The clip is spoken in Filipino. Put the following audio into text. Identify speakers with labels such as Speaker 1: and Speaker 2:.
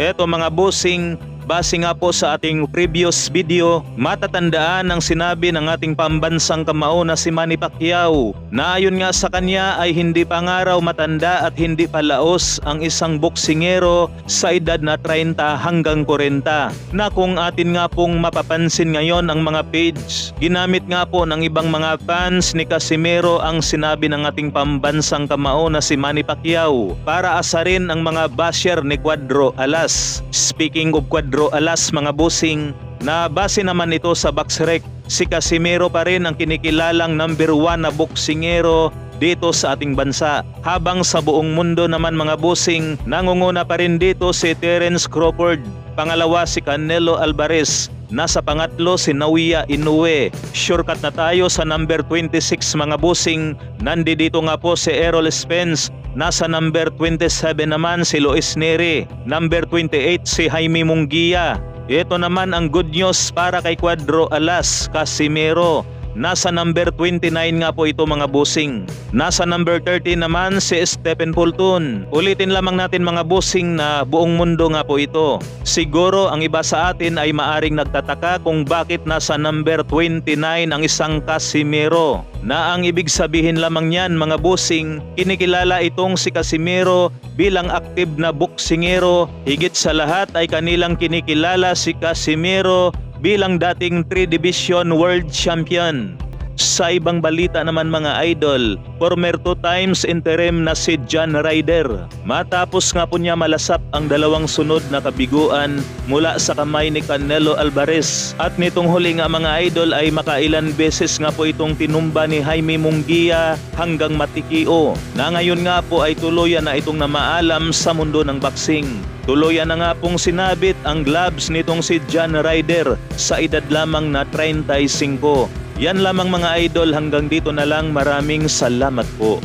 Speaker 1: Eto mga bossing, base nga po sa ating previous video, matatandaan ang sinabi ng ating pambansang kamao na si Manny Pacquiao na ayon nga sa kanya ay hindi pa nga raw matanda at hindi pa laos ang isang boksingero sa edad na 30 hanggang 40. Na kung atin nga pong mapapansin ngayon ang mga page, ginamit nga po ng ibang mga fans ni Casimero ang sinabi ng ating pambansang kamao na si Manny Pacquiao para asarin ang mga basher ni Cuadro Alas. Speaking of Cuadro Alas mga bossing, na base naman ito sa BoxRec, si Casimero pa rin ang kinikilalang number 1 na boksingero dito sa ating bansa. Habang sa buong mundo naman mga bossing, nangunguna pa rin dito si Terence Crawford, pangalawa si Canelo Alvarez, nasa pangatlo si Naoya Inoue. Shortcut na tayo sa number 26 mga bossing, nandito nga po si Errol Spence. Nasa number 27 naman si Luis Neri, number 28 si Jaime Munguia. Ito naman ang good news para kay Cuadro Alas, Casimero. Nasa number 29 nga po ito mga bossing. Nasa number 30 naman si Stephen Fulton. Ulitin lamang natin mga bossing na buong mundo nga po ito. Siguro ang iba sa atin ay maaring nagtataka kung bakit nasa number 29 ang isang Casimero. Na ang ibig sabihin lamang niyan mga bossing, kinikilala itong si Casimero bilang active na boksingero. Higit sa lahat ay kanilang kinikilala si Casimero bilang dating 3 Division World Champion. Sa ibang balita naman mga idol, former 2 times interim na si John Ryder. Matapos nga po niya malasap ang 2 sunod na kabiguan mula sa kamay ni Canelo Alvarez. At nitong huli nga mga idol ay makailan beses nga po itong tinumba ni Jaime Munguia hanggang matikio. Na ngayon nga po ay tuluyan na itong namaalam sa mundo ng boxing. Tuluyan na nga pong sinabit ang gloves nitong si John Ryder sa edad lamang na 35. Yan lamang mga idol, hanggang dito na lang, maraming salamat po.